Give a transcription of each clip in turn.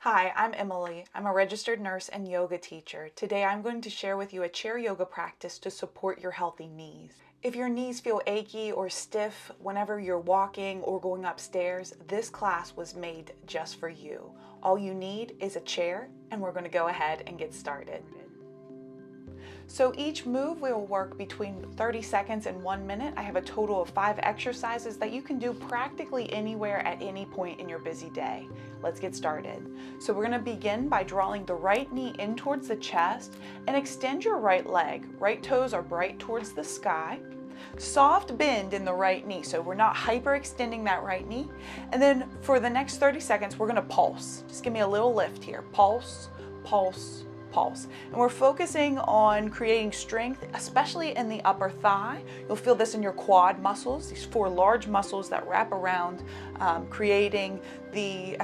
Hi, I'm Emily. I'm a registered nurse and yoga teacher. Today I'm going to share with you a chair yoga practice to support your healthy knees. If your knees feel achy or stiff whenever you're walking or going upstairs, this class was made just for you. All you need is a chair, and we're going to go ahead and get started. So each move will work between 30 seconds and 1 minute. I have a total of 5 exercises that you can do practically anywhere at any point in your busy day. Let's get started. So we're going to begin by drawing the right knee in towards the chest and extend your right leg. Right toes are bright towards the sky. Soft bend in the right knee, so we're not hyperextending that right knee. And then for the next 30 seconds, we're going to pulse. Just give me a little lift here. Pulse, pulse, pulse. And we're focusing on creating strength, especially in the upper thigh. You'll feel this in your quad muscles, these 4 large muscles that wrap around, creating the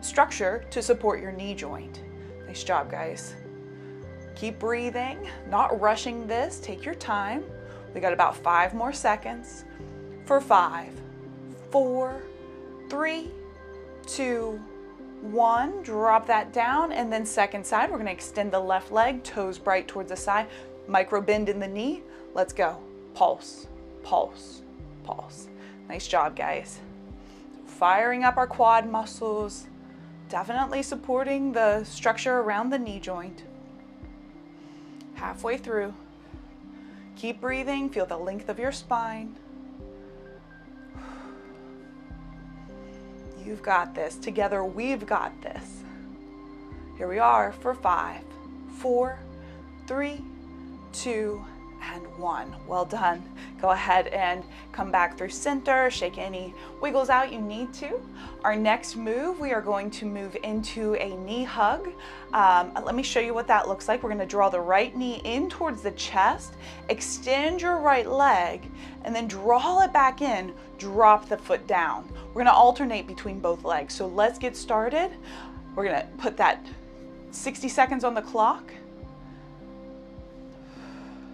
structure to support your knee joint. Nice job, guys. Keep breathing, not rushing this. Take your time. We got about 5 more seconds. For 5, 4, 3, 2, 1, drop that down, and then second side, we're going to extend the left leg, toes bright towards the side, micro bend in the knee. Let's go. Pulse, pulse, pulse. Nice job, guys. Firing up our quad muscles, definitely supporting the structure around the knee joint. Halfway through. Keep breathing, feel the length of your spine. You've got this. Together, we've got this. Here we are for 5, 4, 3, 2, and 1. Well done. Go ahead and come back through center. Shake any wiggles out you need to. Our next move, we are going to move into a knee hug. Let me show you what that looks like. We're going to draw the right knee in towards the chest, extend your right leg, and then draw it back in. Drop the foot down. We're going to alternate between both legs. So let's get started. We're going to put that 60 seconds on the clock.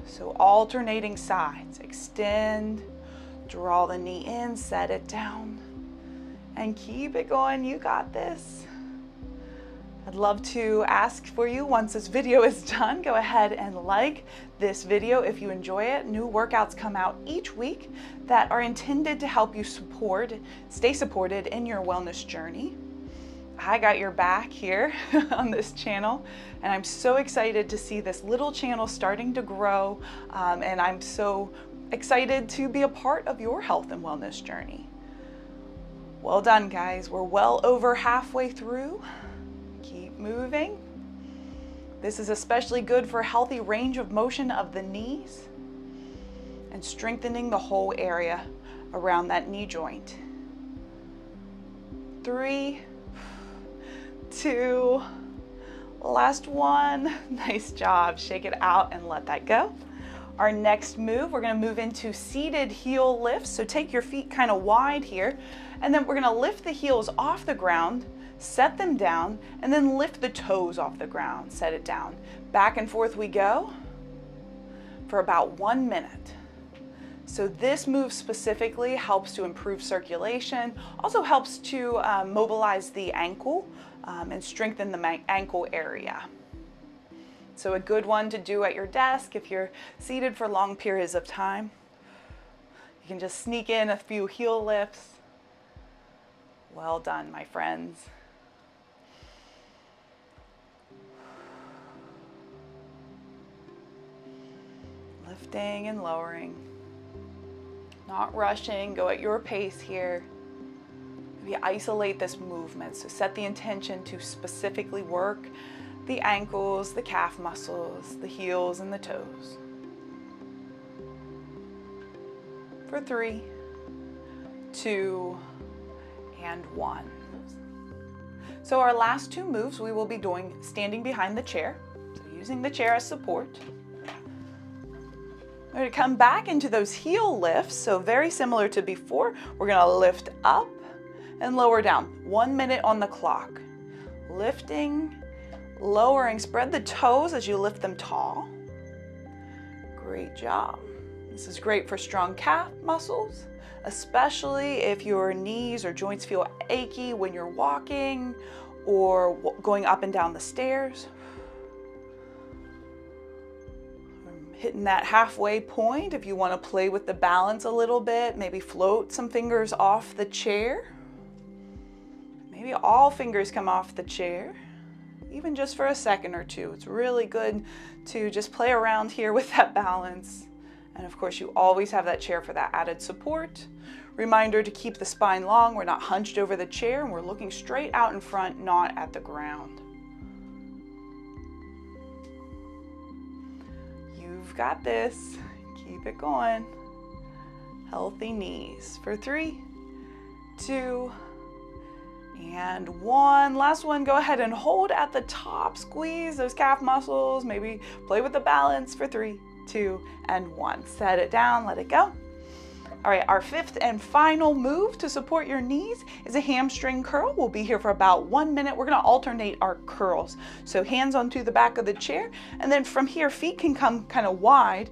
So alternating sides. Extend, draw the knee in, set it down, and keep it going. You got this. I'd love to ask for you, once this video is done, go ahead and like this video if you enjoy it. New workouts come out each week that are intended to help you stay supported in your wellness journey. I got your back here on this channel, and I'm so excited to see this little channel starting to grow, and I'm so excited to be a part of your health and wellness journey. Well done, guys. We're well over halfway through. Keep moving. This is especially good for healthy range of motion of the knees and strengthening the whole area around that knee joint. 3, 2, last one. Nice job. Shake it out and let that go. Our next move, we're going to move into seated heel lifts. So take your feet kind of wide here, and then we're going to lift the heels off the ground, set them down, and then lift the toes off the ground, set it down. Back and forth we go for about 1 minute. So this move specifically helps to improve circulation, also helps to mobilize the ankle and strengthen the ankle area. So a good one to do at your desk if you're seated for long periods of time. You can just sneak in a few heel lifts. Well done, my friends. Lifting and lowering. Not rushing, go at your pace here. Maybe isolate this movement. So set the intention to specifically work the ankles, the calf muscles, the heels, and the toes. For 3, 2, and 1. So our last 2 moves we will be doing standing behind the chair. So using the chair as support. We're going to come back into those heel lifts, so very similar to before. We're going to lift up and lower down. 1 minute on the clock. Lifting, lowering, spread the toes as you lift them tall. Great job. This is great for strong calf muscles, especially if your knees or joints feel achy when you're walking or going up and down the stairs. Hitting that halfway point. If you want to play with the balance a little bit, maybe float some fingers off the chair. Maybe all fingers come off the chair, even just for a second or two. It's really good to just play around here with that balance. And of course, you always have that chair for that added support. Reminder to keep the spine long. We're not hunched over the chair and we're looking straight out in front, not at the ground. You've got this. Keep it going. Healthy knees for 3, 2, and 1. Last one, go ahead and hold at the top. Squeeze those calf muscles. Maybe play with the balance for 3, 2, and 1. Set it down, let it go. All right, our 5th and final move to support your knees is a hamstring curl. We'll be here for about 1 minute. We're gonna alternate our curls. So hands onto the back of the chair, and then from here, feet can come kind of wide.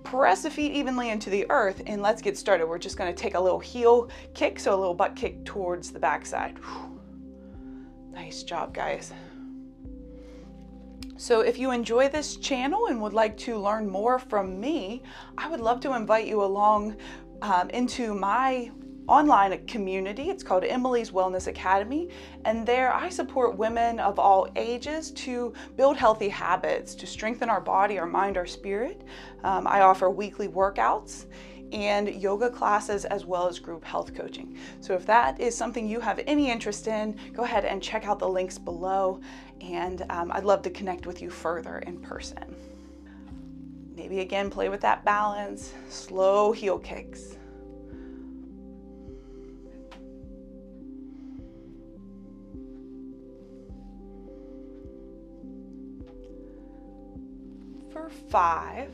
Press the feet evenly into the earth, and let's get started. We're just gonna take a little heel kick, so a little butt kick towards the backside. Nice job, guys. So if you enjoy this channel and would like to learn more from me, I would love to invite you along into my online community. It's called Emily's Wellness Academy, and there I support women of all ages to build healthy habits, to strengthen our body, our mind, our spirit. I offer weekly workouts and yoga classes as well as group health coaching. So if that is something you have any interest in, go ahead and check out the links below, and I'd love to connect with you further in person. Maybe again, play with that balance, slow heel kicks. For 5,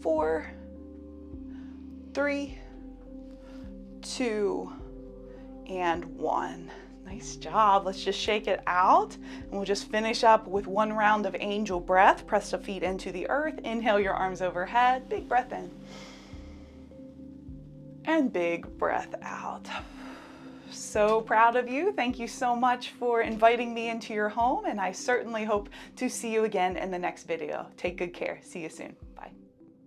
4, 3, 2, and 1. Nice job. Let's just shake it out, and we'll just finish up with 1 round of angel breath. Press the feet into the earth. Inhale your arms overhead. Big breath in. And big breath out. So proud of you. Thank you so much for inviting me into your home, and I certainly hope to see you again in the next video. Take good care. See you soon.